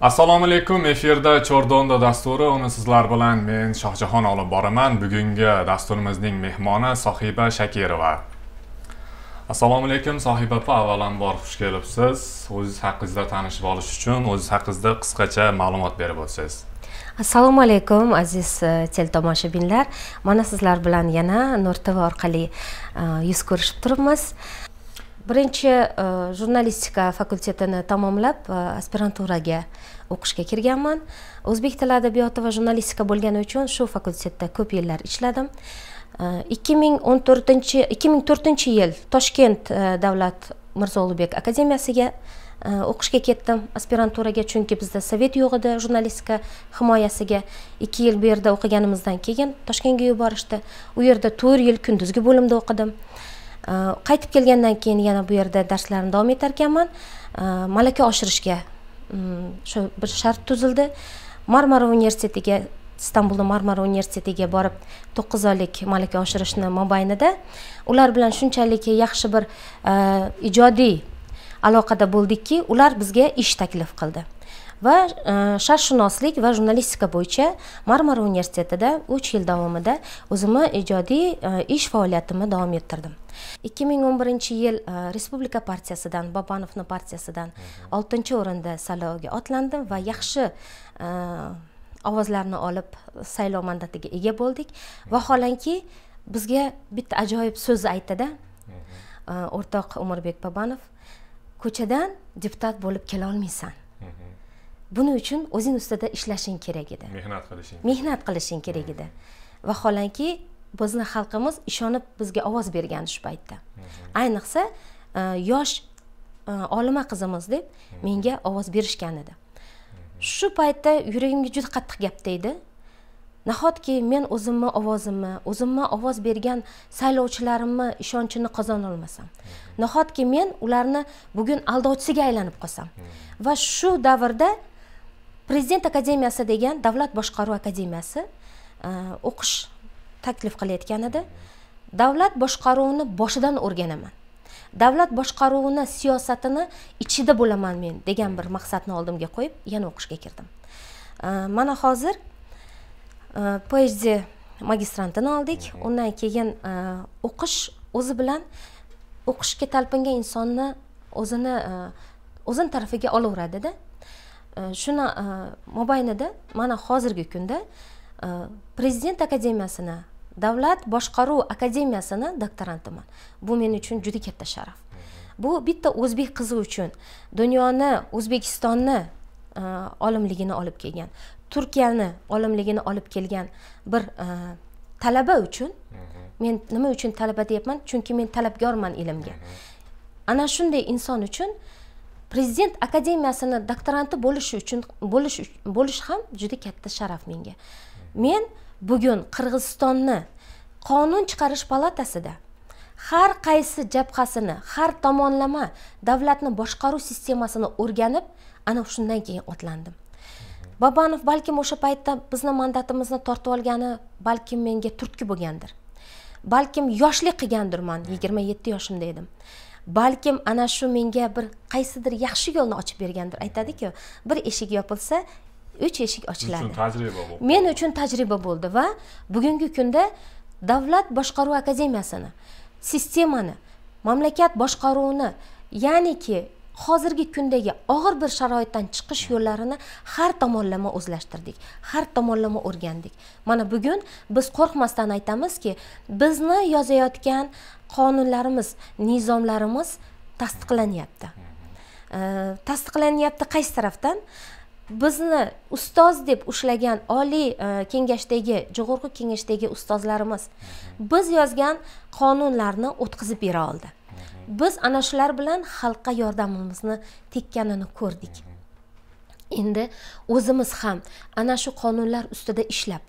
Assalomu alaykum. Efirda Chordonda dasturi. Uni sizlar bilan men Shohjahon olib boraman. Bugungi dasturimizning mehmoni Sohiba Shakirova. Assalomu alaykum Sohiba opa, avvalambor xush kelibsiz. O'zingiz haqingizda tanishib olish uchun o'zingiz haqingizda qisqacha ma'lumot berib o'tsangiz. Assalomu alaykum aziz teletomoshabinlar. Mana sizlar bilan yana Nur TV orqali yuz ko'rishib turibmiz. Birinchi jurnalistika fakultetini tamomlab aspiranturaga o'qishga kirganman. O'zbek tili adabiyoti va jurnalistika bo'lgani uchun shu fakultetda ko'p yillar ishladim. 2004-yil Toshkent davlat Mirzo Ulug'bek akademiyasiga o'qishga ketdim aspiranturaga, chunki bizda sovet yo'q edi jurnalistika himoyasiga. 2 yil bu yerda o'qiganimizdan keyin Toshkentga yuborishdi. U yerda 4 yil kunduzgi bo'limda o'qidim. Qaytib kelgandan keyin yana bu yerda darslarimni davom etar ekanman. Malaka oshirishga shu bir shart tuzildi. Marmara universitetiga, Istanbulda Marmara universitetiga borib 9 oylik malaka oshirishni mobaynida ular bilan shunchalik yaxshi bir ijodiy aloqada bo'ldikki, ular bizga ish taklif qildi. Va sharqshunoslik va jurnalistika bo'yicha Marmara universitetida 3 yil davomida o'zimni ijodiy ish faoliyatimni davom ettirdim. 2011-yil Respublika partiyasidan, Bobonovning partiyasidan 6-o'rinda saylovga otlandim va yaxshi ovozlarni olib saylov mandatiga ega bo'ldik. Vaholanki bizga bitta ajoyib so'z aytdi-da, o'rtoq Umirbek Bobanov, ko'chadan deputat bo'lib kela olmaysan. Buning uchun o'zing ustida ishlashing kerak edi. Mehnat qilishing kerak edi. Vaholanki bizni xalqimiz ishonib bizga ovoz bergan shu paytda. Ayniqsa yosh olima qizimiz deb menga ovoz berishgan edi. Shu paytda yuragimga juda qattiq gap tegdi. Nahotki men o'zimni ovoz bergan saylovchilarimni ishonchini qozona olmasam. Nahotki men ularni bugun aldovchisiga aylanib qolsam. Va shu davrda Prezident akademiyasi degan davlat boshqaruv akademiyasi o'qish taklif qilayotgan edi. Davlat boshqaruvini boshidan o'rganaman. Davlat boshqaruvini siyosatini ichida bo'laman men degan bir maqsadni oldimga qo'yib, yana o'qishga kirdim. Mana hozir PhD magistrantini oldik. Undan keyin o'qish o'zi bilan o'qishga talpingan insonni o'zini tarafiga olaveradi-da. Shuni mobaynida mana hozirgi kunda Prezident akademiyasini, Davlat boshqaruv akademiyasini doktorantiman. Bu men uchun juda katta sharaf. Bu bitta o'zbek qizi uchun dunyoni, O'zbekistonni olimligini olib kelgan, Turkiyani olimligini olib kelgan bir talaba uchun, men nima uchun talaba deyapman? Chunki men talabgorman ilmga. Ana shunday inson uchun Prezident akademiyasini doktoranti bo'lish ham juda katta sharaf menga. Men bugun Qirg'izistonni qonun chiqarish palatasida har qaysi jabhasini, har tomonlama davlatni boshqaruv sistemasini o'rganib, ana shundan keyin otlandim. Bobanov balkim o'sha paytda bizni mandatimizni tortib olgani balkim menga turtki bo'lgandir. Balkim yoshlik qilgandirman, 27 yoshimda edim. Balkim ana shu menga bir qaysidir yaxshi yo'lni ochib bergandir. Aytadi-ku, bir eshik yopilsa 3 eshik ochiladi. Men uchun tajriba bo'ldi va bugungi kunda Davlat boshqaruv akademiyasini, sistemani, mamlakat boshqaruvini, ya'niki hozirgi kundagi og'ir bir sharoitdan chiqish yo'llarini har tomonlama o'zlashtirdik, har tomonlama o'rgandik. Mana bugun biz qo'rqmasdan aytamizki, bizni yozayotgan qonunlarimiz, nizomlarimiz tasdiqlanyapti. Tasdiqlanyapti qaysi tarafdan? Bizni ustoz deb ushlagan Oliy kengashdagi, Jo'g'org'i kengashdagi ustozlarimiz biz yozgan qonunlarni o'tkazib bera oldi. Biz ana shular bilan xalqqa yordamimizni tekkanini ko'rdik. Endi o'zimiz ham ana shu qonunlar ustida ishlab,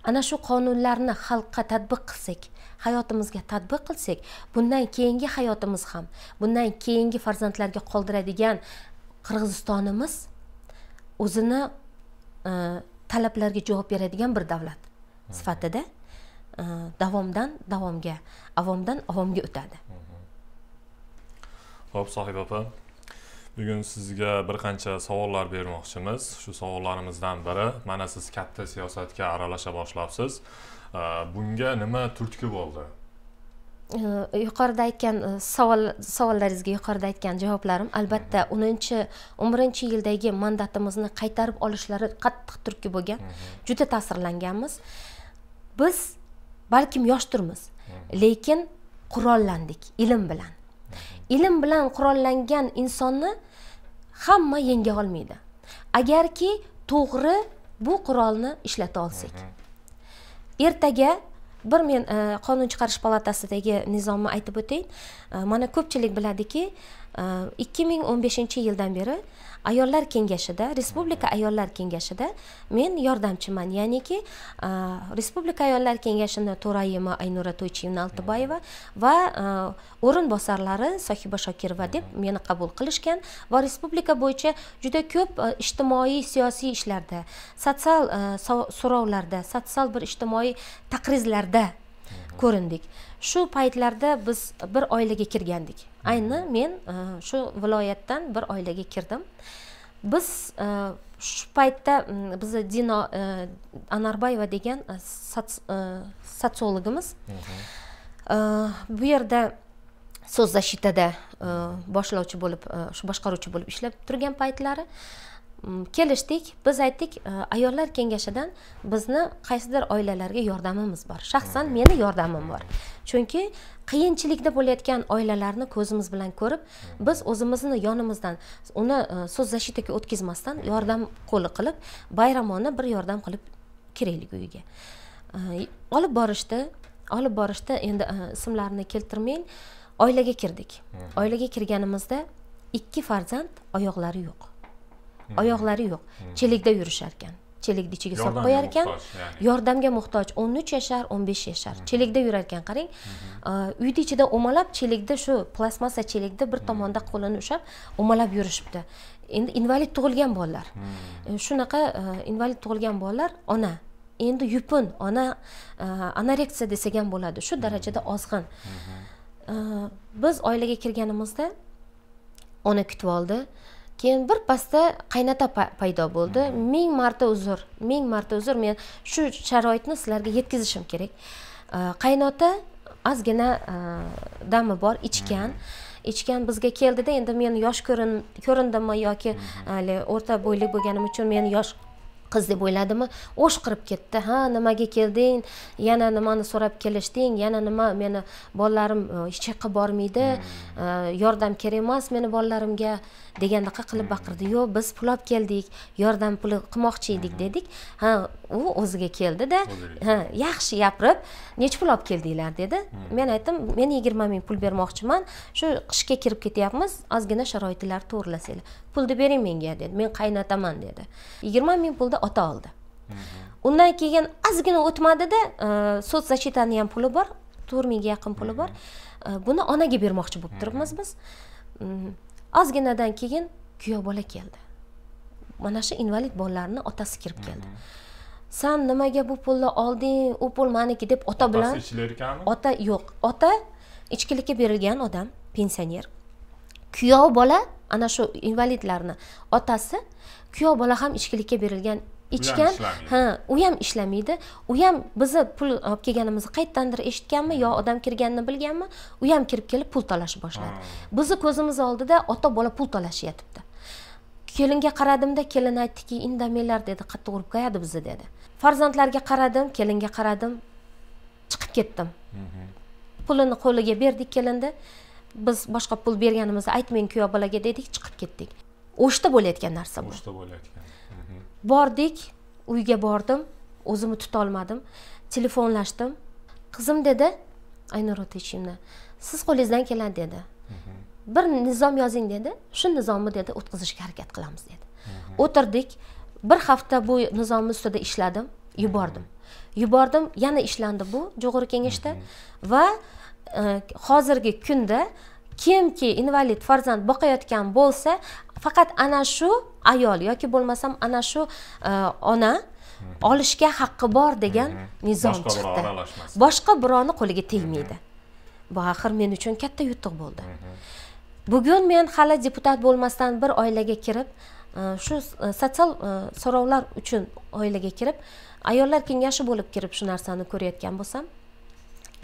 ana shu qonunlarni xalqqa tatbiq qilsak, hayotimizga tatbiq qilsak, bundan keyingi hayotimiz ham, bundan keyingi farzandlarga qoldiradigan Qirg'izistonimiz o'zini talablarga javob beradigan bir davlat sifatida davomdan davomga, avomdan avomga o'tadi. Xo'p, Sohiba opa. Bugun sizga bir qancha savollar bermoqchimiz. Shu savollarimizdan biri, mana siz katta siyosatga aralasha boshlabsiz. Bunga nima turtki bo'ldi? Yuqorida aytgan savollaringizga yuqorida aytgan javoblarim albatta 11-yildagi mandatimizni qaytarib olishlari qattiq turtki bo'lgan. Juda ta'sirlanganmiz. Biz balkim yoshdirmiz, lekin qurollandik ilm bilan. Ilm bilan qurollangan insonni hamma yenga olmaydi. Agarki to'g'ri bu qurolni ishlata olsak. Ertaga men qonun chiqarish palatasidagi nizomni aytib o'tayin. Mana ko'pchilik biladiki, 2015-yildan beri ayollar kengashida, Respublika ayollar kengashida men yordamchiman. Ya'niki Respublika ayollar kengashining to'rayimi Aynura To'ychiyevna Altobayeva va o'rinbosarlari Sohiba Shokirova deb meni qabul qilishgan va respublika bo'yicha juda ko'p ijtimoiy siyosiy ishlarda, sotsial so'rovlarda, sotsial bir ijtimoiy taqrizlarda ko'rindik. Shu paytlarda biz bir oilaga kirgandik. Ayni men shu viloyatdan bir oilaga kirdim. Biz shu paytda bizni Dino Anarbayeva degan sotsiologimiz bu yerda so'z zashitada boshlovchi bo'lib, shu boshqaruvchi bo'lib ishlab turgan paytlari kelishdik. Biz aytdik, ayollar kengashidan bizni qaysidir oilalarga yordamimiz bor. Shaxsan meni yordamim bor. Chunki qiyinchilikda bo'layotgan oilalarni ko'zimiz bilan ko'rib, biz o'zimizni yonimizdan uni so'z zashitaga o'tkazmasdan yordam qo'li qilib, bayramona bir yordam qilib kiraylik uyiga. Olib borishdi, endi ismlarini keltirmayin, oilaga kirdik. Oilaga kirganimizda 2 farzand oyoqlari yo'q. Oyoqlari yo'q. Chelikda yurishar ekan. Chelikni ichiga solib qo'yar ekan. Yordamga muhtoj 13 yashar, 15 yashar. Chelikda yurar ekan, qarang. Uyning ichida o'malab, chelikda shu plastmassa chelikda bir tomonda qo'lini ushlab, o'malab yurishibdi. Endi invalid tug'ilgan bolalar. Shunaqa invalid tug'ilgan bolalar ona. Endi yupun, ona anoreksiya desak ham bo'ladi. Shu darajada ozg'in. Biz oilaga kirganimizda ona kutib oldi. Keyin bir pasda qaynota paydo bo'ldi. Ming marta uzr. Men shu sharoitni sizlarga yetkazishim kerak. Qaynota ozgina dami bor, ichgan bizga keldida, endi men yosh ko'rindimmi yoki o'rta bo'yli bo'lganim uchun meni yosh qiz deb o'yladimi, o'shqirib ketdi. Ha, nimaga kelding? Yana nimani so'rab kelishding? Yana nima? Meni bolalarim hech yoqqa bormaydi. Yordam kerak emas meni bolalarimga degandaqa qilib baqirdi. Yo'q, biz pul olib keldik, yordam puli qilmoqchi edik dedik. Ha, u o'ziga keldi-da, ha, yaxshi gapirib, "Nech pul olib keldinglar?" dedi. Men aytdim, "Men 20 ming pul bermoqchiman. Shu qishga kirib ketyapmiz, ozgina sharoitlarni to'g'rilasanglar. Pulni bering menga" dedi. "Men qaynotaman" dedi. 20 ming pulni ota oldi. Undan keyin ozgina o'tmadi-da, so'z zashitaning ham puli bor, 4 mingga yaqin puli bor. Buni onaga bermoqchi bo'lib turibmiz biz. Ozginadan keyin kuyov bola keldi. Mana shu invalid bolalarning otasi kirib keldi. "Sen nimaga bu pulni olding? U pul meniki" deb ota bilan. Otasi ichlar ekanmi? Ota yo'q. Ota ichkilikka berilgan odam, pensioner. Kuyov bola ana shu invalidlarni otasi, kuyov bola ham ichkilikka berilgan, ichgan. Ha, u ham ishlamaydi. U ham bizni pul olib kelganimizni qayerdandir eshitganmi yo odam kirganini bilganmi? U ham kirib kelib pul talashib boshladi. Bizni ko'zimiz oldida ota bola pul talashyapti. Kelinga qaradimda, kelin aytdiki, "Indamelar" dedi, "qattiq urib qo'yadi bizni" dedi. Farzandlarga qaradim, kelinga qaradim, chiqib ketdim. Pulini qo'liga berdik kelinda. Biz boshqa pul berganimizni aytmang kuyov bolaga dedik, chiqib ketdik. O'shda bo'layotgan narsa bu. O'shda bo'layotgan. Bordik, uyga bordim, o'zimni tuta olmadim. Telefonlashdim. Qizim dedi, Aynura To'ychiyevna, "Siz qo'lingizdan keladi" dedi. "Bir nizom yozing" dedi. "Shu nizomni" dedi, "o'tkazishga harakat qilamiz" dedi. O'tirdik. Bir hafta bu nizomning ustida ishladim, yubordim, yana ishlandi bu Jo'g'ri kengashda va hozirgi kunda kimki invalid farzand boqayotgan bo'lsa, faqat ana shu ayol yoki bo'lmasam ana shu ona olishga haqqi bor degan nizom chiqdi. Boshqa birovni qo'liga tegmaydi. Bu axir men uchun katta yutuq bo'ldi. bugun men hali deputat bo'lmasdan bir oilaga kirib, shu sotsial so'rovlar uchun oilaga kirib, ayollar kengashi bo'lib kirib shu narsani ko'rayotgan bo'lsam,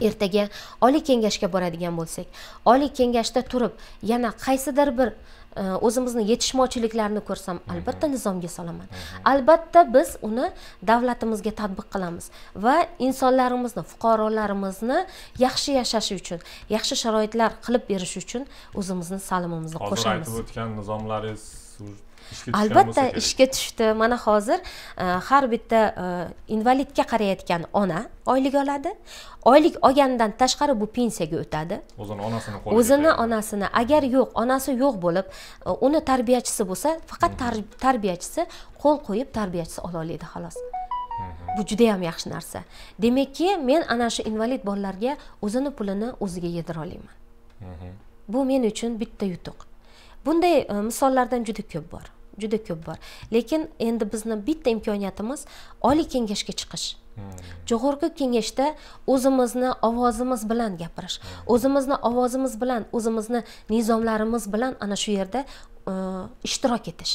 ertaga oliy kengashga boradigan bo'lsak, oliy kengashda turib yana qaysidir bir o'zimizni yetishmovchiliklarni ko'rsam, albatta nizomga solaman. Albatta biz uni davlatimizga tatbiq qilamiz va insonlarimizni, fuqarolarimizni yaxshi yashashi uchun, yaxshi sharoitlar qilib berish uchun o'zimizni salimimizni qo'shamiz. Hozir aytib o'tgan nizomlaringiz albatta ishga tushdi. Mana hozir har bitta invalidga qarayotgan ona oylik oladi. Oylik olgandan tashqari bu pensiyaga o'tadi. O'zini onasini, agar yo'q, onasi yo'q bo'lib, uni tarbiyachisi bo'lsa, faqat tarbiyachisi qo'l qo'yib tarbiyachisi ola oladi xolos. Bu juda ham yaxshi narsa. Demakki, men ana shu invalid bolalarga o'zini pulini o'ziga yedira olaman. Bu men uchun bitta yutuq. Bunday misollardan juda ko'p bor. Juda ko'p bor. Lekin endi bizning bitta imkoniyatimiz oliy kengashga chiqish. Jo'g'org'i kengashda o'zimizni ovozimiz bilan gapirish. O'zimizni ovozimiz bilan, o'zimizni nizomlarimiz bilan ana shu yerda ishtirok etish.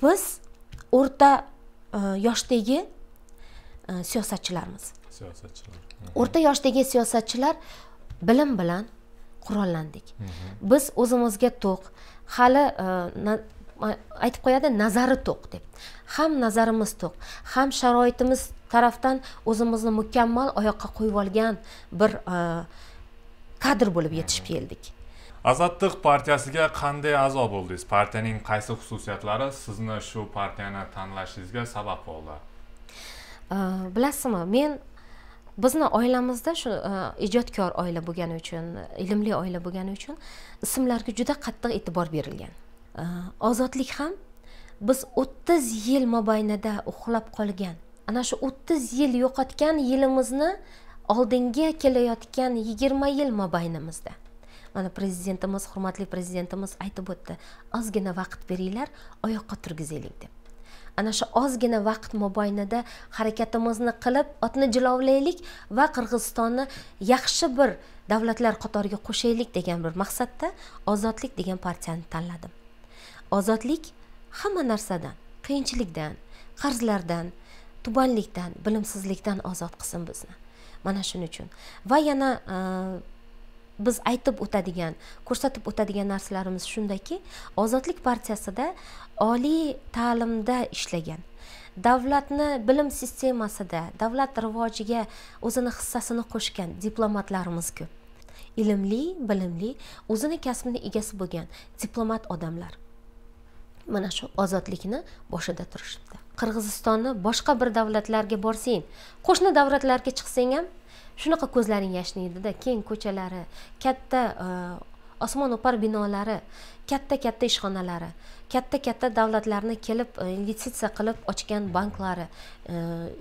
Biz o'rta yoshdagi siyosatchilarmiz. O'rta yoshdagi siyosatchilar bilim bilan qurollandik. Biz o'zimizga to'q, hali aytib qo'yadi, nazari to'q deb. Ham nazarimiz to'q, ham sharoitimiz tarafdan o'zimizni mukammal oyoqqa qo'yib olgan bir kadr bo'lib yetishib keldik. Azadlik partiyasiga qanday a'zo bo'ldingiz? Partiyaning qaysi xususiyatlari sizni shu partiyani tanlashingizga sabab bo'ldi? Bilasizmi, men bizni oilamizda shu ijodkor oila bo'lgani uchun, ilmli oila bo'lgani uchun ismlarga juda qattiq e'tibor berilgan. Ozodlik ham biz 30 yil mobaynida uxlab qolgan, ana shu 30 yil yo'qotgan yilimizni oldinga kelayotgan 20 yil mobaynimizda. Mana prezidentimiz, hurmatli prezidentimiz aytib o'tdi, ozgina vaqt beringlar, oyoqqa turgizaylik deb. Ana shu ozgina vaqt mobaynida harakatimizni qilib, otni jilovlaylik va Qirg'izistonni yaxshi bir davlatlar qatoriga qo'shaylik degan bir maqsadda Ozodlik degan partiyani tanladim. Ozodlik hamma narsadan, qiyinchilikdan, qarzlardan, tubanlikdan, bilimsizlikdan ozod qilsin bizni. Mana shuning uchun. Va yana biz aytib o'tadigan, ko'rsatib o'tadigan narsalarimiz shundaki, Ozodlik partiyasida oliy ta'limda ishlagan, davlatni bilim sistemasida, davlat rivojiga o'zini hissasini qo'shgan diplomatlarimiz ko'p. Ilmli, bilimli, o'zini kasbining egasi bo'lgan diplomat odamlar. Mana shu ozodlikni boshida turishibdi. Qirg'izistonni boshqa bir davlatlarga borsang, qo'shni davlatlarga chiqsang ham shunaqa ko'zlaring yashnaydi-da, keng ko'chalari, katta osmon o'par binolari, katta ishxonalari, katta davlatlarni kelib investitsiya qilib ochgan banklari,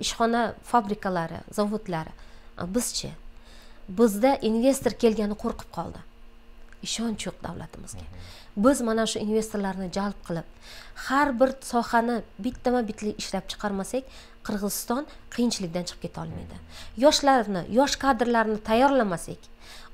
ishxona fabrikalari, zavodlari. Bizchi? Bizda investor kelgani qo'rqib qoldi. Ishonch yo'q davlatimizga. Biz mana shu investorlarni jalb qilib, har bir sohani bittama-bitli ishlab chiqarmasak, Qirg'iziston qiyinchilikdan chiqib keta olmaydi. Yoshlarni, yosh kadrlarni tayyorlamasak,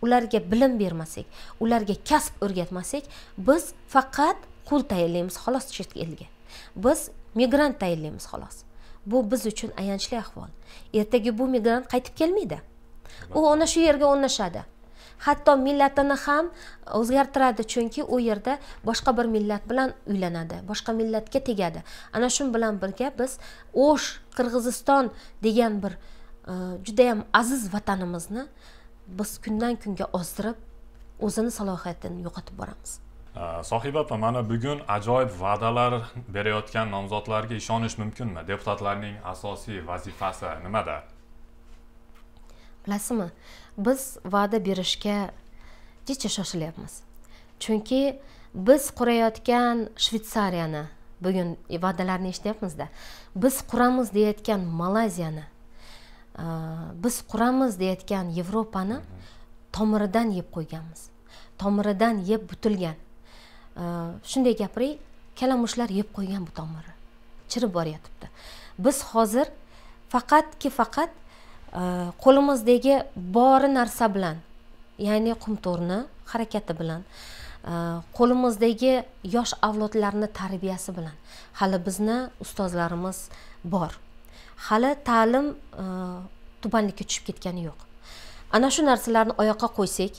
ularga bilim bermasak, ularga kasb o'rgatmasak, biz faqat qul tayyorlaymiz xolos chet elga. Biz migrant tayyorlaymiz xolos. Bu biz uchun ayanchli ahvol. Ertaga bu migrant qaytib kelmaydi. U ona shu yerga o'rnashadi. Hatto millatini ham o'zgartiradi, chunki u yerda boshqa bir millat bilan uylanadi, boshqa millatga tegadi. Ana shu bilan birga biz O'sh Qirg'iziston degan bir juda ham aziz vatanimizni biz kundan kunga ozdirib, o'zini salohiyatini yo'qotib boramiz. Sohiba opa, mana bugun ajoyib va'dalar berayotgan nomzodlarga ishonish mumkinmi? Deputatlarning asosiy vazifasi nimada? Bilasizmi, biz va'da berishga jicha shoshilyapmiz. Chunki biz qurayotgan Shvetsariyani, bugun va'dalarni eshityapmiz-da. Biz quramiz deyotgan Malayziyani, biz quramiz deyotgan Yevropani tomiridan yeb qo'yganmiz. Tomiridan yeb butilgan. Shunday gapiray, kalamushlar yeb qo'ygan bu tomiri. Chirib boryapti. Biz hozir faqat qo'limizdagi bori narsa bilan ya'ni Qumto'rni harakati bilan, qo'limizdagi yosh avlodlarni tarbiyasi bilan hali bizni ustozlarimiz bor. Hali ta'lim tubanlikka tushib ketgani yo'q. Ana shu narsalarni oyoqqa qo'ysak,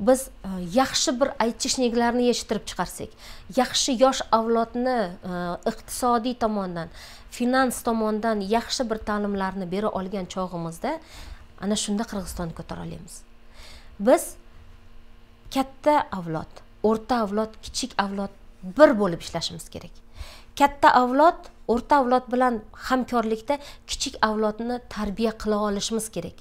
biz yaxshi bir aytishliklarni yetishtirib chiqarsak, yaxshi yosh avlodni iqtisodiy tomondan, finans tomondan yaxshi bir ta'limlarni bera olgan chog'imizda ana shunda Qirg'izistonni ko'tara olamiz. Biz katta avlod, o'rta avlod, kichik avlod bir bo'lib ishlashimiz kerak. Katta avlod o'rta avlod bilan hamkorlikda kichik avlodni tarbiya qila olishimiz kerak.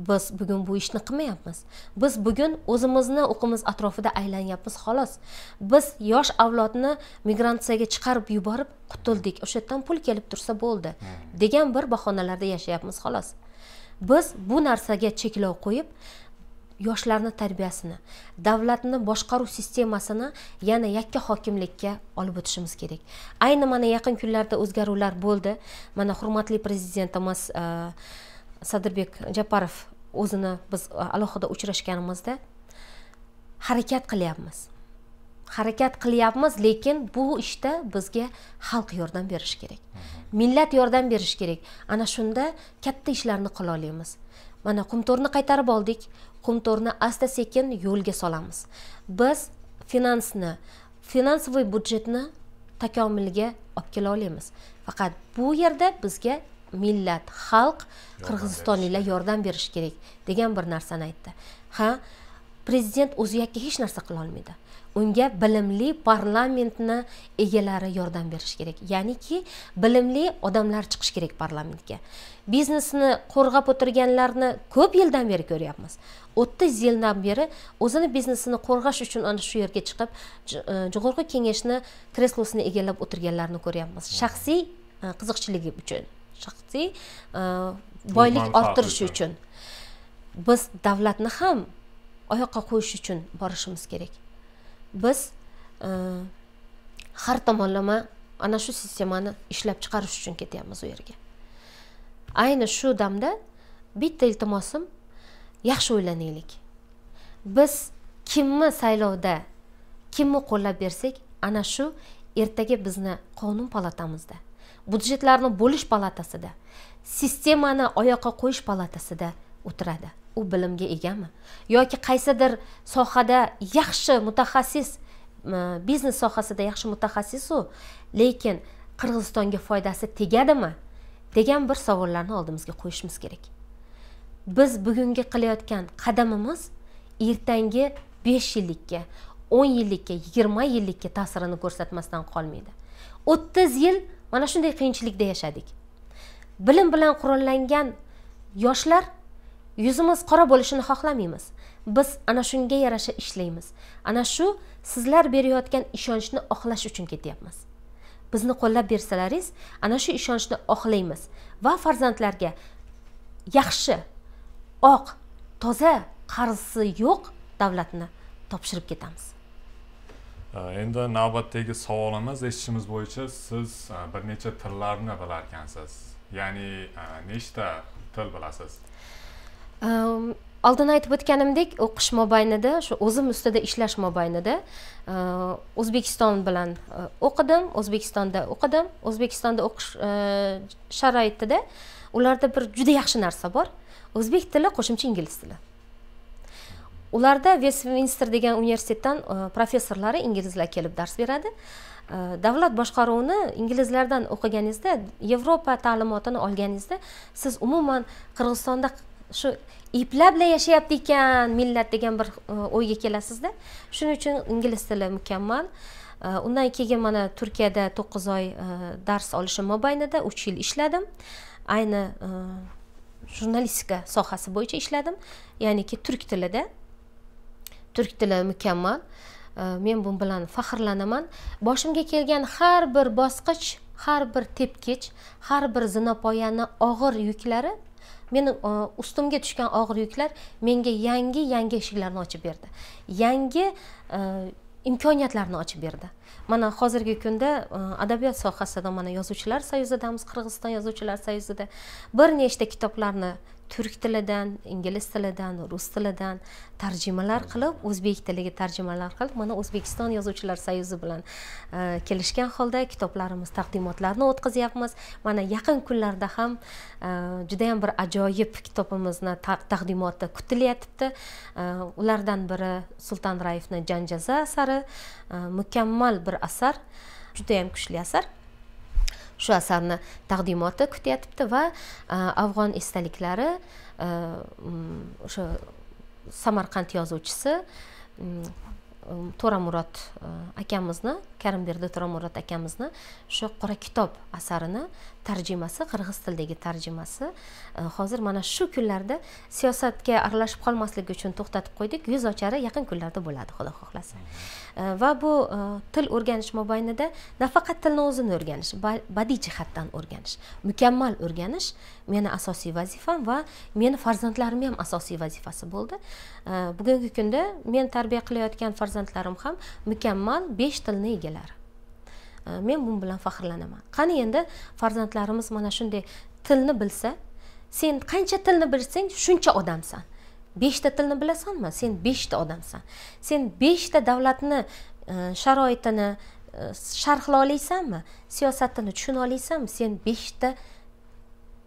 Biz bugun bu ishni qilmayapmiz. Biz bugun o'zimizni o'qimiz atrofida aylanyapmiz xolos. Biz yosh avlodni migratsiyaga chiqarib yuborib qutuldik. O'sha yerdan pul kelib tursa bo'ldi degan bir bahonalarda yashayapmiz xolos. Biz bu narsaga cheklov qo'yib, yoshlarni tarbiyasini, davlatni boshqaruv sistemasini yana yakka hokimlikka olib o'tishimiz kerak. Ayni mana yaqin kunlarda o'zgaruvlar bo'ldi. Mana hurmatli prezidentimiz Sadirbek Japarov o'zini biz alohida uchrashganimizda harakat qilyapmiz, lekin bu ishda bizga xalq yordam berishi kerak. Millat yordam berishi kerak. Ana shunda katta ishlarni qila olamiz. Mana Qumto'rni qaytarib oldik. Qumto'rni asta-sekin yo'lga solamiz. Biz finansoviy budjetni takomilga olib kela olamiz. Faqat bu yerda bizga millat, xalq, qirg'izistonliklar yordam berish kerak degan bir narsani aytdi. Prezident o'zi yakka hech narsa qila olmaydi. Unga bilimli parlamentni egalari yordam berish kerak. Ya'niki bilimli odamlar chiqish kerak parlamentga. Biznesni qo'rg'ab o'tirganlarni ko'p yildan beri ko'ryapmiz. 30 yildan beri o'zini biznesini qo'rg'ash uchun ana shu yerga chiqib, Jo'g'org'i kengashni kreslosini egallab o'tirganlarni ko'ryapmiz. Shaxsiy qiziqchiligi uchun, shaxsiy boylik orttirish uchun. Biz davlatni ham oyoqqa qo'yish uchun borishimiz kerak. Biz har tomonlama ana shu sistemani ishlab chiqarish uchun ketyapmiz u yerga. Ayni shu damda bitta iltimosim, yaxshi o'ylanaylik. Biz kimni saylovda, kimni qo'llab bersak, ana shu ertaga bizni qonun palatamizda, budjetlarni bo'lish palatasida, sistemani oyoqqa qo'yish palatasida o'tiradi. U bilimga egami? Yoki qaysidir sohada yaxshi mutaxassis, biznes sohasida yaxshi mutaxassis u, lekin Qirg'izistonga foydasi tegadimi? Degan bir savollarni oldimizga qo'yishimiz kerak. Biz bugungi qilayotgan qadamimiz ertangi 5 yillikka, 10 yillikka, 20 yillikka ta'sirini ko'rsatmasdan qolmaydi. 30 yil mana shunday qiyinchilikda yashadik. Bilim bilan qurollangan yoshlar yuzimiz qora bo'lishini xohlamaymiz. Biz ana shunga yarasha ishlaymiz. Ana shu sizlar berayotgan ishonchni oqlash uchun ketyapmiz. Bizni qo'llab bersalaringiz, ana shu ishonchni oqlaymiz va farzandlarga yaxshi, oq, toza, qarzsi yo'q davlatni topshirib ketamiz. Endi navbatdagi savolimiz eshitishimiz bo'yicha siz bir necha tillarni bilar ekansiz. Ya'ni nechta til bilasiz? Oldin aytib o'tganimdek, o'qish mobaynida, shu o'zim ustida ishlash mobaynida O'zbekiston bilan o'qidim, O'zbekistonda o'qish sharoitida ularda bir juda yaxshi narsa bor. O'zbek tili qo'shimcha ingliz tili. Ularda Westminster degan universitetdan professorlari inglizlar kelib dars beradi. Davlat boshqaruvini inglizlardan o'qiganingizda, Yevropa ta'limotini olganingizda, siz umuman Qirg'izistonda shu iplabla yashayapti ekan millat degan bir o'yga kelasizda. Shuning uchun ingliz tili mukammal. Undan keyin mana Turkiyada 9 oy dars olishim mobaynida 3 yil ishladim. Ayni jurnalistika sohasi bo'yicha ishladim. Ya'niki turk tilida. Turk tili mukammal. Men bu bilan faxrlanaman. Boshimga kelgan har bir bosqich, har bir tepkich, har bir zinapoyani og'ir yuklari, meni ustimga tushgan og'ir yuklar menga yangi eshiklarni ochib berdi. Yangi imkoniyatlarni ochib berdi. Mana hozirgi kunda adabiyot sohasida mana Yozuvchilar soyuzidamiz, Qirg'iziston Yozuvchilar soyuzida bir nechta kitoblarni turk tilidan, ingliz tilidan, rus tilidan tarjimalar qilib, o'zbek tiliga tarjimalar qilib, mana O'zbekiston Yozuvchilar Soyuzi bilan kelishgan holda kitoblarimiz taqdimotlarini o'tkazyapmiz. Mana yaqin kunlarda ham juda ham bir ajoyib kitobimizni taqdimoti kutilyapti. Ulardan biri Sulton Raifning Janjaza asari, mukammal bir asar, juda ham kuchli asar. Shu asarni taqdimoti kutyapti va afg'on esdaliklari o'sha Samarqand yozuvchisi To'ramurod akamizni, Karimberdi To'ramurod akamizni shu Qora kitob asarini tarjimasi, qirg'iz tilidagi tarjimasi hozir mana shu kunlarda siyosatga aralashib qolmaslik uchun to'xtatib qo'ydik. Yuz ochari yaqin kunlarda bo'ladi, xudo xohlasa. Va bu til o'rganish mobaynida nafaqat tilni o'zini o'rganish, badiiy jihatdan o'rganish, mukammal o'rganish meni asosiy vazifam va meni farzandlarim ham asosiy vazifasi bo'ldi. Bugungi kunda men tarbiya qilayotgan farzandlarim ham mukammal 5 tilni egalari. Men bu bilan faxrlanaman. Qani endi farzandlarimiz mana shunday tilni bilsa, sen qancha tilni bilsang, shuncha odamsan. 5 ta tilni bilasanmi? Sen 5 ta odamsan. Sen 5 ta davlatni sharoitini sharhlay olaysanmi? Siyosatini tushuna olaysanmi? Sen 5 ta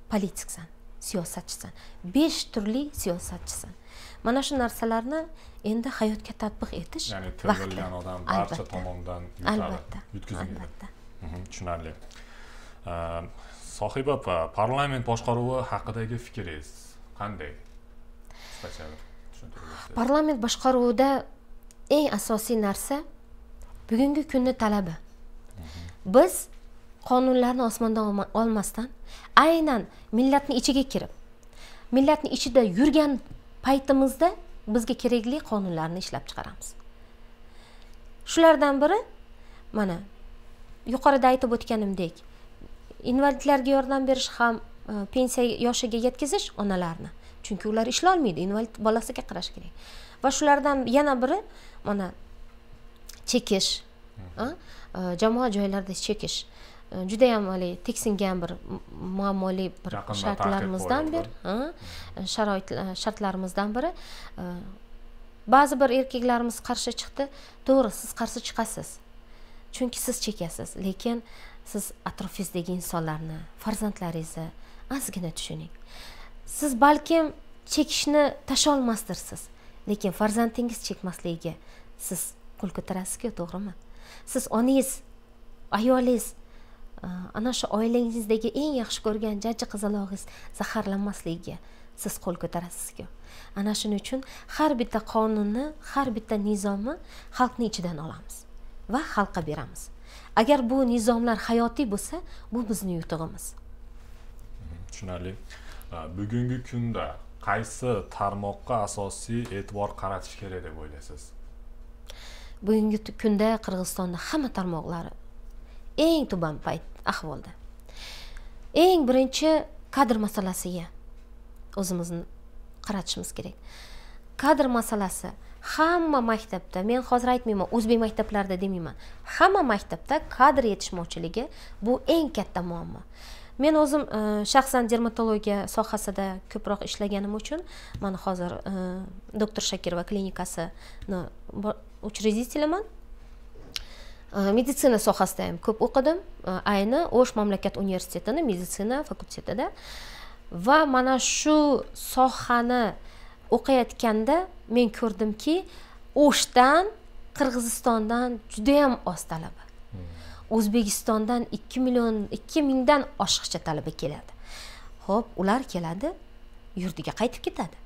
politiksan, siyosatchisan. 5 turli siyosatchisan. Mana shu narsalarni endi hayotga tatbiq etish, ya'ni til bilgan odam barcha tomondan yutkaziladi. Tushunarli. Sohiba opa, parlament boshqaruvi haqidagi fikringiz qanday? Parlament boshqaruvida eng asosiy narsa bugungi kunning talabi. Biz qonunlarni osmondan olmasdan, aynan millatning ichiga kirib, millatning ichida yurgan paytimizda bizga kerakli qonunlarni ishlab chiqaramiz. Shulardan biri mana yuqorida aytib o'tganimdek, invalidlarga yordam berish ham pensiya yoshiga yetkazish onalarni. Chunki ular ishlay olmaydi, invalid bolasiga qarash kerak. Va shulardan yana biri mana chekish, jamoat joylarida chekish. Juda ham teksingan bir muammoli bir shartlarimizdan biri, shartlarimizdan biri. Ba'zi bir erkaklarimiz qarshi chiqdi. To'g'ri, siz qarshi chiqasiz. Chunki siz chekasiz, lekin siz atrofingizdagi insonlarni, farzandlaringizni ozgina tushuning. Siz balkim chekishni tasha olmasdirsiz, lekin farzandingiz chekmasligiga siz qo'l ko'tarasiz-ku, to'g'rimi? Siz onangiz, ayolingiz, ana shu oilangizdagi eng yaxshi ko'rgan jajji qizalog'ingiz zaharlanmasligiga siz qo'l ko'tarasiz-ku. Ana shuning uchun har bitta qonunni, har bitta nizomni xalqning ichidan olamiz va xalqqa beramiz. Agar bu nizomlar hayotiy bo'lsa, bu bizning yutug'imiz. Tushunarli. Bugungi kunda qaysi tarmoqqa asosiy e'tibor qaratish kerak deb o'ylaysiz? Bugungi kunda Qirg'izistonda hamma tarmoqlari eng tuban ahvolda. Eng birinchi kadr masalasiga o'zimizni qaratishimiz kerak. Kadr masalasi hamma maktabda, men hozir aytmayman, o'zbek maktablarida demayman. Hamma maktabda kadr yetishmovchiligi bu eng katta muammo. Men o'zim shaxsan dermatologiya sohasida ko'proq ishlaganim uchun mana hozir doktor Shakirova klinikasini uchreditelman. Meditsina sohasida ham ko'p o'qidim. Ayni O'sh mamlakat universitetining meditsina fakultetida va mana shu sohani o'qiyotganda men ko'rdimki, O'shdan, Qirg'izistondan juda ham oz talaba. O'zbekistondan 2 mingdan oshiqcha talaba keladi. Xo'p, ular keladi, yurtiga qaytib ketadi.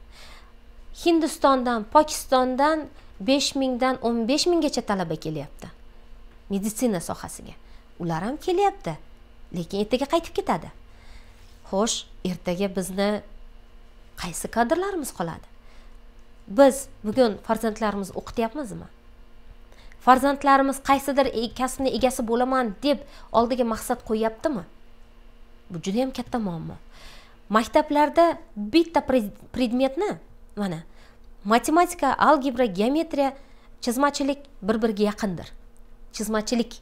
Hindistondan, Pokistondan 5 mingdan 15 minggacha talaba kelyapti. Meditsina sohasiga. Ular ham kelyapti, lekin ertaga qaytib ketadi. Xo'sh, ertaga bizni qaysi kadrlarimiz qoladi? Biz bugun farzandlarimizni o'qityapmizmi? Farzandlarimiz qaysidir kasbni egasi bo'laman deb oldiga maqsad qo'yaptimi? Bu juda ham katta muammo. Maktablarda bitta predmetni, mana matematika, algebra, geometriya, chizmachilik bir-biriga yaqindir. Chizmachilik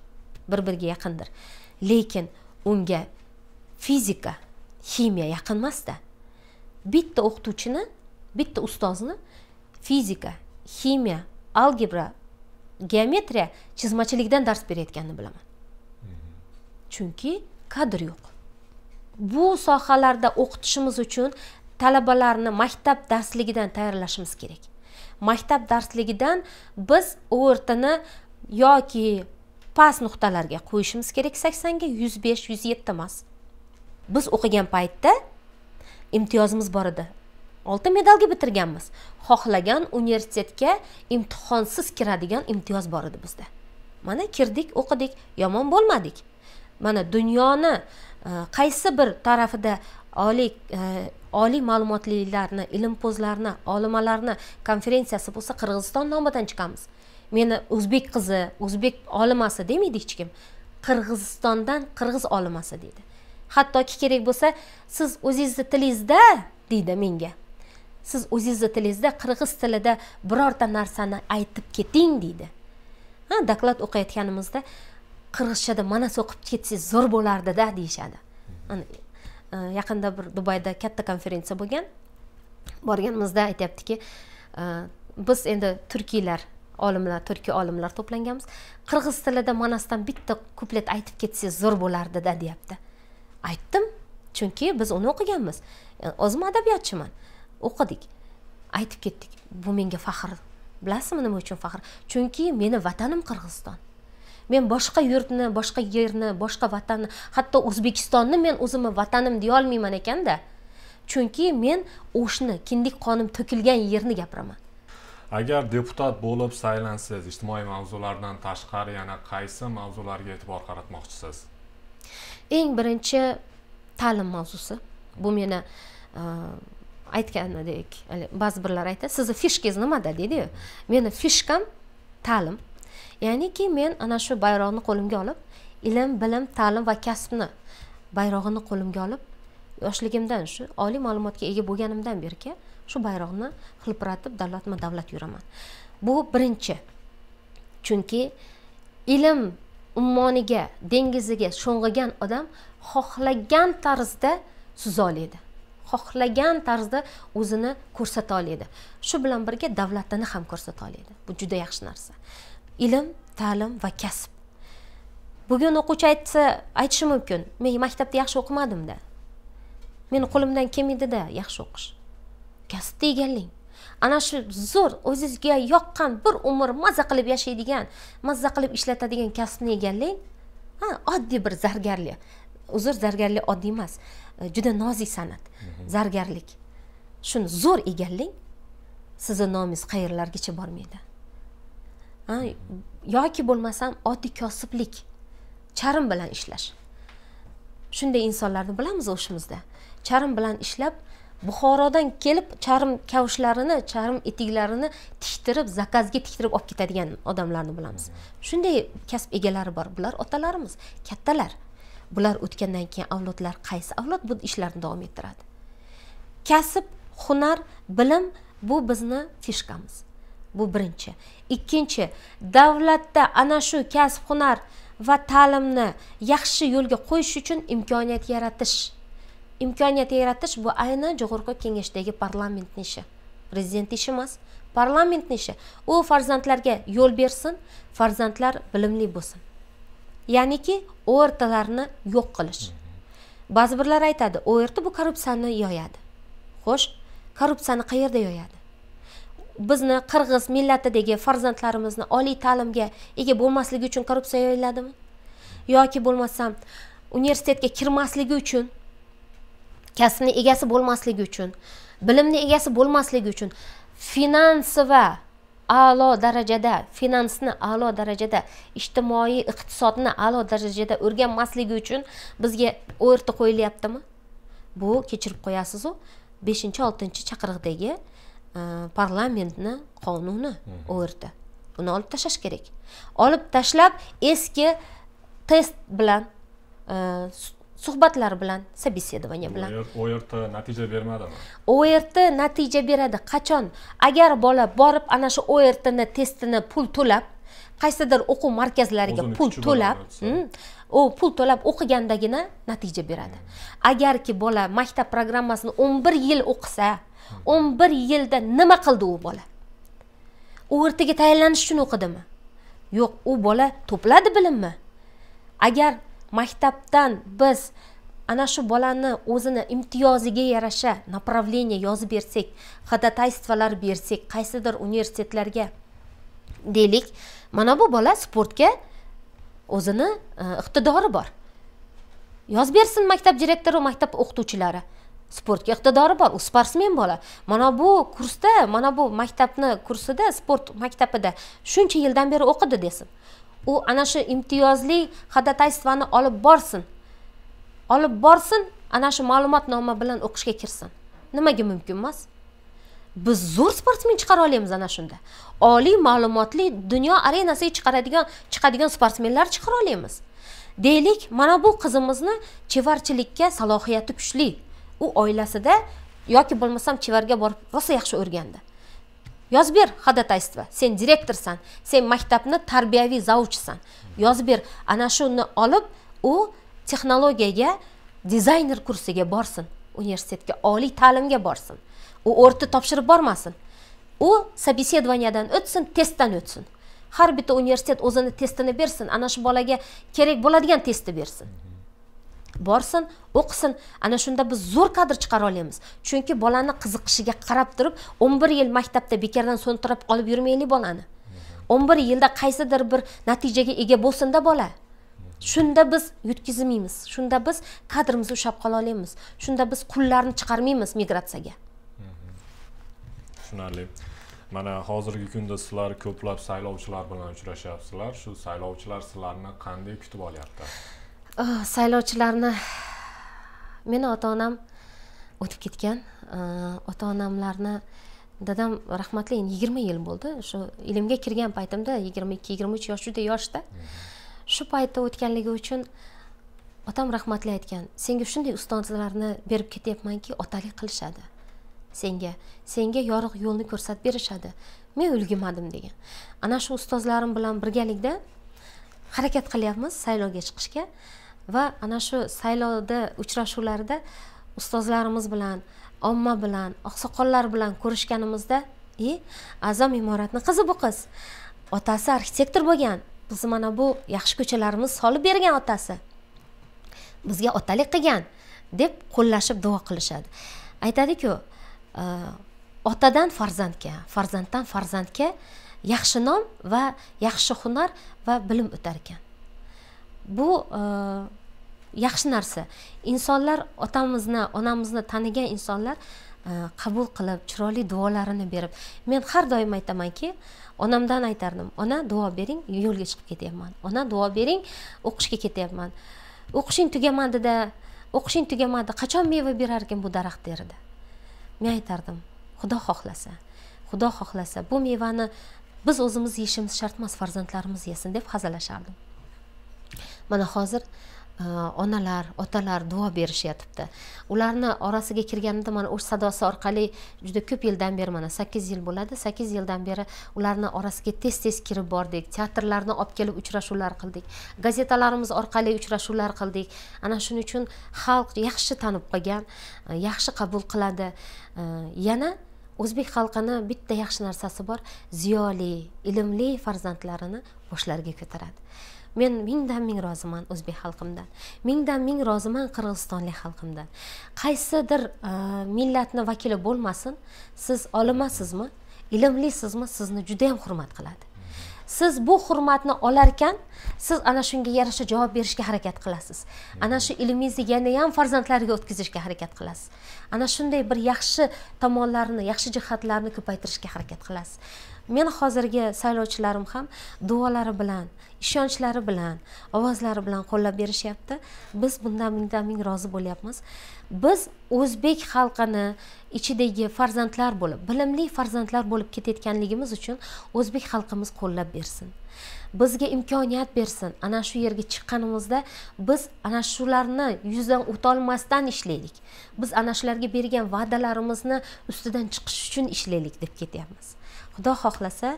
bir-biriga yaqindir. Lekin unga fizika, ximiya yaqin emas-da. bitta o'qituvchini, bitta ustozni fizika, ximiya, algebra, geometriya, chizmachilikdan dars berayotganini bilaman. Chunki kadr yo'q. Bu sohalarda o'qitishimiz uchun talabalarni maktab darsligidan tayyorlashimiz kerak. Maktab darsligidan biz o'rtani yoki past nuqtalarga qo'yishimiz kerak, 80 ga 105, 107 emas. Biz o'qigan paytda imtiyozimiz bor edi. 6 medalga bitirganmiz. Xohlagan universitetga imtihonsiz kiradigan imtiyoz bor edi bizda. Mana kirdik, o'qidik, yomon bo'lmadik. Mana dunyoni qaysi bir tarafida oliy ma'lumotlilarni, ilmpo'zlarni, olimalarni konferensiyasi bo'lsa, Qirg'iziston nomidan chiqamiz. Meni o'zbek qizi, o'zbek olimasi demaydi hech kim. Qirg'izistondan qirg'iz olimasi deydi. Hattoki kerak bo'lsa, siz o'zingizning tilingizda deydi menga. Siz o'zingizning tilingizda qirg'iz tilida birorta narsani aytib keting deydi. Doklad o'qiyotganimizda qirg'izchada mana o'qib ketsangiz zo'r bo'lardi-da deyshadi. Yaqinda bir Dubayda katta konferensiya bo'lgan. Borganimizda aytayaptiki, biz endi turkiy olimlar to'planganmiz. Qirg'iz tilida manasidan bitta kuplet aytib ketsangiz zo'r bo'lardi-da deyapti. Aytdim, chunki biz uni o'qiganmiz. O'zim adabiyotchiman. O'qidik. Aytib ketdik. Bu menga faxr. Bilasizmi nima uchun faxr? Chunki meni vatanim Qirg'iziston. Men boshqa yurtni, boshqa yerni, boshqa vatanni, hatto O'zbekistonni men o'zimni vatanim deya olmayman ekanda. Chunki men o'shni, kindik qonim to'kilgan yerni gapiraman. Agar deputat bo'lib saylansangiz, ijtimoiy mavzulardan tashqari yana qaysi mavzularga e'tibor qaratmoqchisiz? Eng birinchi ta'lim mavzusi. Bu meni aytganidek, ba'zi birlar aytadi, sizni fishkangiz nimada deydi-ku. Meni fishkam ta'lim. Ya'niki men ana shu bayroqni qo'limga olib, ilm, bilim, ta'lim va kasbni bayrog'ini qo'limga olib, yoshligimdan shu oliy ma'lumotga ega bo'lganimdan beri shu bayroqni hilpiratib davlat yuraman. Bu birinchi. Chunki ilm ummoniga, dengiziga sho'ng'igan odam xohlagan tarzda suza oladi. Xohlagan tarzda o'zini ko'rsata oladi. Shu bilan birga davlatini ham ko'rsata oladi. Bu juda yaxshi narsa. Ilm, ta'lim va kasb. Bugun o'quvchi aytishi mumkin, men maktabda yaxshi o'qimadim-da. Meni qo'limdan kelmaydi-da yaxshi o'qish. Kasbni egallang. Ana shu zo'r, o'zingizga yoqqan, bir umr mazza qilib yashaydigan, mazza qilib ishlatadigan kasbni egallang. Oddiy bir zargarlik. Uzr, zargarlik oddiy emas. Juda nozik san'at. Zargarlik. Shuni zo'r egallang. Sizning nomingiz qayerlargacha bormaydi. Yoki bo'lmasam oddiy kosiblik, charm bilan ishlash. Shunday insonlarni bilamiz o'shimizda. Charm bilan ishlab, Buxorodan kelib charm kavshlarini, charm etiklarini tiktirib, zakazga tiktirib olib ketadigan odamlarni bilamiz. Shunday kasb egalari bor. Bular otalarimiz, kattalar. Bular o'tgandan keyin avlodlar qaysi avlod bu ishlarni davom ettiradi? Kasb, hunar, bilim bu bizni fishkamiz. Bu birinchi. Ikkinchi, davlatda ana shu kasb, hunar va ta'limni yaxshi yo'lga qo'yish uchun imkoniyat yaratish. Imkoniyat yaratish bu aynan Jo'g'org'i Kengashdagi parlamentning ishi. Prezident ishi emas, parlamentning ishi. U farzandlarga yo'l bersin, farzandlar bilimli bo'lsin. Ya'niki o'rtalarni yo'q qilish. Ba'zi birlar aytadi, o'rta bu korrupsiyani yoyadi. Xo'sh, korrupsiyani qayerda yoyadi? Bizni qirg'iz millatidagi farzandlarimizni oliy ta'limga ega bo'lmasligi uchun korrupsiya yoyiladimi? Yoki bo'lmasam universitetga kirmasligi uchun, kasbning egasi bo'lmasligi uchun, bilimning egasi bo'lmasligi uchun, finansni a'lo darajada, ijtimoiy iqtisodni a'lo darajada o'rganmasligi uchun bizga o'rta qo'yilyaptimi? Bu kechirib qo'yasiz-ku, 5-6 chaqiriqdagi parlamentni qonuni o'rta. Buni olib tashlash kerak. Olib tashlab eski test bilan, suhbatlar bilan, собеседование bilan. OERT natija bermadimi? OERT natija beradi. Qachon? Agar bola borib ana shu OERTni testini pul to'lab, qaysidir o'quv markazlariga pul to'lab, pul to'lab o'qigandagina natija beradi. Agarki bola maktab programmasini 11 yil o'qisa, 11 yilda nima qildi u bola? U ertaga tayinlanish uchun o'qidimi? Yo'q, u bola to'pladi bilimmi? Agar maktabdan biz ana shu bolani o'zini imtiyoziga yarasha направление yozib bersak, ходатайстволар bersak, qaysidir universitetlarga deylik, mana bu bola sportga o'zini iqtidori bor. Yozib bersin maktab direktori, maktab o'qituvchilari. Sportga iqtidori bor, u sportsmen bola. Mana bu kursda, mana bu maktabni kursida, sport maktabida shuncha yildan beri o'qidi desin. U ana shu imtiyozli ходатайствоni olib borsin. Ana shu ma'lumotnoma bilan o'qishga kirsin. Nimaga mumkin emas? Biz zo'r sportsmen chiqara olamiz ana shunda. Oliy ma'lumotli dunyo arenasiga chiqadigan sportsmenlar chiqara olamiz. Deylik, mana bu qizimizni chevarchilikka salohiyati kuchli. U oilasida yoki bo'lmasam chevarga borib rosa yaxshi o'rgandi. Yozib ber ходатайство. Sen direktorsan, sen maktabni tarbiyaviy zavchisan. Yozib ber, ana shuni olib u texnologiyaga, dizayner kursiga borsin, universitetga, oliy ta'limga borsin. U o'rta topshirib bormasin. U собеседованиядан o'tsin, testdan o'tsin. Har bitta universitet o'zini testini bersin, ana shu bolaga kerak bo'ladigan testni bersin. Borsin, o'qisin. Ana shunda biz zo'r kadr chiqara olamiz. Chunki bolani qiziqishiga qarab turib, 11 yil maktabda bekardan so'ntirib olib yurmaylik bolani. 11 yilda qaysidir bir natijaga ega bo'lsin-da bola. Shunda biz yutkazmaymiz. Shunda biz kadrimizni ushlab qola olamiz. Shunda biz qullarni chiqarmaymiz migratsiyaga. Tushunarli. Mana hozirgi kunda sizlar ko'plab saylovchilar bilan uchrashyapsizlar. Shu saylovchilar sizlarni qanday kutib olyapti? Saylovchilarni meni ota-onam o'tib ketgan. Ota-onamlarni dadam rahmatli 20 yil bo'ldi. Shu ilmga kirgan paytimda 22-23 yosh, juda yoshda. Shu paytda o'tganligi uchun otam rahmatli aytgan, senga shunday ustozlarni berib ketyapmanki, otalik qilishadi. Senga yorug' yo'lni ko'rsatib berishadi. Men ulgurmadim degan. Ana shu ustozlarim bilan birgalikda harakat qilyapmiz saylovga chiqishga va ana shu saylovda uchrashuvlarda ustozlarimiz bilan, omma bilan, oqsoqollar bilan ko'rishganimizda, Azam imoratni qizi bu qiz. Otasi arxitektor bo'lgan. Biz mana bu yaxshi ko'chalarimiz solib bergan otasi. Bizga otalik qilgan deb qo'llashib duo qilishadi. Aytadi-ku, otadan farzandga, farzanddan farzandga yaxshi nom va yaxshi hunar va bilim o'tar ekan. Bu yaxshi narsa. Insonlar otamizni, onamizni tanigan insonlar qabul qilib, chiroyli duolarini berib, men har doim aytamanki, onamdan aytardim, ona duo bering, yo'lga chiqib ketyapman. Ona duo bering, o'qishga ketyapman. O'qishing tugamadi, qachon meva berar ekan bu daraxt derdi. Men aytardim, Xudo xohlasa, bu mevani biz o'zimiz yeyishimiz shart emas, farzandlarimiz yesin deb hazalashardim. Mana hozir onalar, otalar duo berishyapti. Ularni orasiga kirganimda mana o'sha sadosi orqali juda ko'p yildan beri, mana 8 yil bo'ladi. 8 yildan beri ularni orasiga tez kirib bordik. Teatrlarni olib kelib uchrashuvlar qildik. Gazetalarimiz orqali uchrashuvlar qildik. Ana shuning uchun xalq yaxshi tanib qolgan, yaxshi qabul qiladi. Yana o'zbek xalqini bitta yaxshi narsasi bor, ziyoli, ilmli farzandlarini boshlariga ko'taradi. Men mingdan ming roziman o'zbek xalqimdan. Mingdan ming roziman qirg'izistonlik xalqimdan. Qaysidir millatni vakili bo'lmasin, siz olimasizmi, ilmlisizmi, sizni juda ham hurmat qiladi. Siz bu hurmatni olarkan, siz ana shunga yarasha javob berishga harakat qilasiz. Ana shu ilmingizni yana ham farzandlarga o'tkazishga harakat qilasiz. Ana shunday bir yaxshi tomonlarini, yaxshi jihatlarini ko'paytirishga harakat qilasiz. Men hozirgi saylovchilarim ham duolari bilan, ishonchlari bilan, ovozlari bilan qo'llab berishyapti. Biz bundan ming rozi bo'lyapmiz. Biz o'zbek xalqini ichidagi farzandlar bo'lib, bilimli farzandlar bo'lib ketayotganligimiz uchun o'zbek xalqimiz qo'llab bersin. Bizga imkoniyat bersin. Ana shu yerga chiqqanimizda biz ana shularni yuzdan o'tolmasdan ishlaylik. Biz ana shularga bergan va'dalarimizni ustidan chiqish uchun ishlaylik deb ketyapmiz. Xudo xohlasa,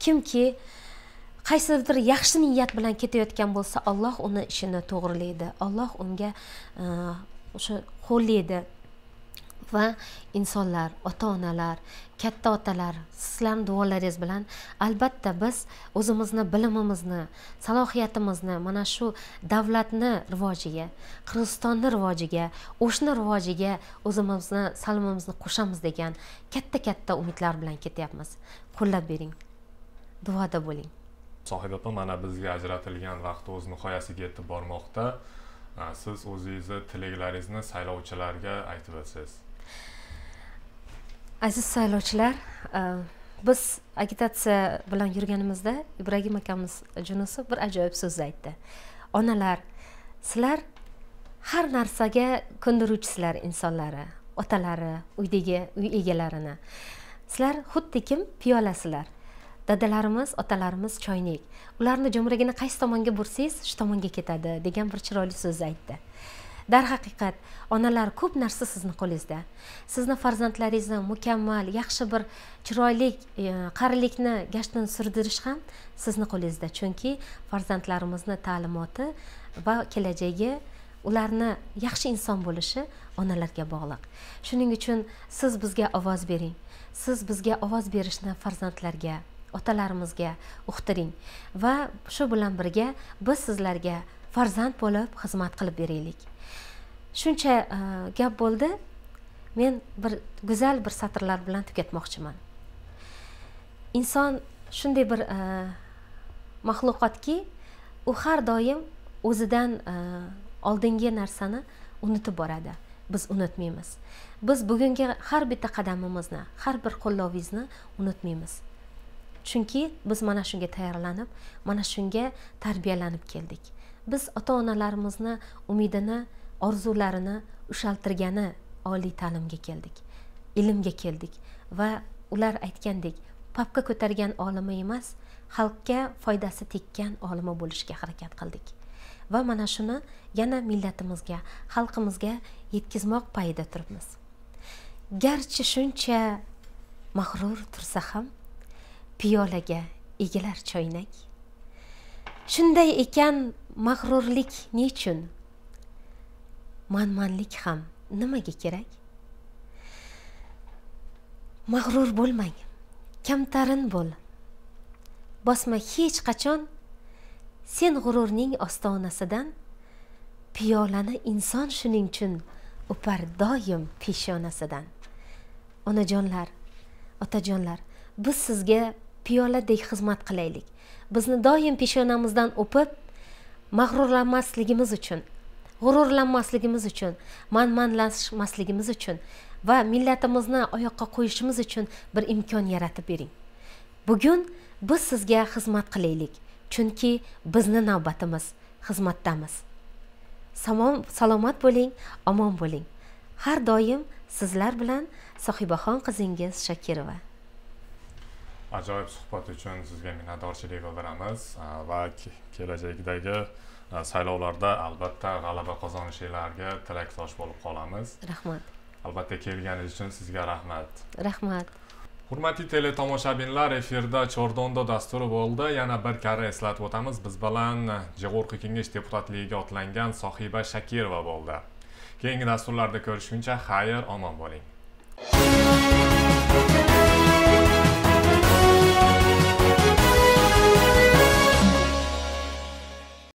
kimki qaysidir yaxshi niyat bilan ketayotgan bo'lsa, Alloh uni ishini to'g'rilaydi. Alloh unga o'sha qo'llaydi. Va insonlar, ota-onalar, katta otalar, sizlarning duolaringiz bilan albatta biz o'zimizni bilimimizni, salohiyatimizni mana shu davlatni rivojiga, Qirg'izistonni rivojiga, o'shni rivojiga o'zimizni salimimizni qo'shamiz degan katta umidlar bilan ketyapmiz. Qo'llab bering. Duoda bo'ling. Sohiba opa, mana bizga ajratilgan vaqt o'z nihoyasiga yetib bormoqda. Siz o'zingizni tilaklaringizni saylovchilarga aytib o'tsangiz. Aziz saylovchilar, biz agitatsiya bilan yurganimizda Ibragim akamiz Junusov bir ajoyib so'z aytdi. Onalar, sizlar har narsaga ko'ndiruvchisizlar insonlari, otalari, uy egalarini. Sizlar xuddi kim piyolasizlar. Dadalarimiz, otalarimiz choynak. Ularni jo'mragini qaysi tomonga bursangiz, shu tomonga ketadi degan bir chiroyli so'z aytdi. Darhaqiqat, onalar ko'p narsa sizni qo'lingizda. Sizni farzandlaringizni mukammal, yaxshi bir chiroyli qarilikni gashtini surdirish ham sizni qo'lingizda. Chunki farzandlarimizni ta'limoti va kelajagi, ularni yaxshi inson bo'lishi onalarga bog'liq. Shuning uchun siz bizga ovoz bering. Siz bizga ovoz berishni farzandlarga, otalarimizga uqtiring va shu bilan birga biz sizlarga farzand bo'lib xizmat qilib beraylik. Shuncha gap bo'ldi. Men bir go'zal bir satrlar bilan tugatmoqchiman. Inson shunday bir maxluqotki, u har doim o'zidan oldingi narsani unutib boradi. Biz unutmaymiz. Biz bugungi har bitta qadamimizni, har bir qo'llovingizni unutmaymiz. Chunki biz mana shunga tayyorlanib, mana shunga tarbiyalanib keldik. Biz ota-onalarimizni umidini, orzularini ushaltirgani oliy ta'limga keldik. Ilmga keldik va ular aytgandek, papka ko'targan olima emas, xalqqa foydasi tekkan olima bo'lishga harakat qildik. Va mana shuni yana millatimizga, xalqimizga yetkazmoq payida turibmiz. Garchi shuncha mag'rur tursa ham, piyolaga egilar choynak. Shunday ekan, mag'rurlik nechun? Manmanlik ham nimaga kerak? Mag'rur bo'lmang, kamtarin bo'l. Bosma hech qachon sen g'ururning ostonasidan. Piyolani inson shuning uchun o'par doim peshonasidan. Onajonlar, otajonlar, biz sizga piyoladek xizmat qilaylik. Bizni doim peshonamizdan o'pib, mag'rurlanmasligimiz uchun, g'ururlanmasligimiz uchun, manmanlashmasligimiz uchun va millatimizni oyoqqa qo'yishimiz uchun bir imkon yaratib bering. Bugun biz sizga xizmat qilaylik, chunki bizni navbatimiz xizmatdamiz. Salomat bo'ling, omon bo'ling. Har doim sizlar bilan Sohibaxon qizingiz Shakirova. Ajoyib suhbat uchun sizga minnatdorchilik bildiramiz va kelajakdagi saylovlarda albatta g'alaba qozonishinglarga tilakdosh bo'lib qolamiz. Rahmat. Albatta kelganingiz uchun sizga rahmat. Rahmat. Hurmatli teletomoshabinlar, efirda Chordonda dasturi bo'ldi. Yana bir karra eslatib o'tamiz. Biz bilan Jig'urg'i kengash deputatligiga otlangan Sohiba Shakirova bo'ldi. Keyingi dasturlarda ko'rishguncha xayr, omon bo'ling.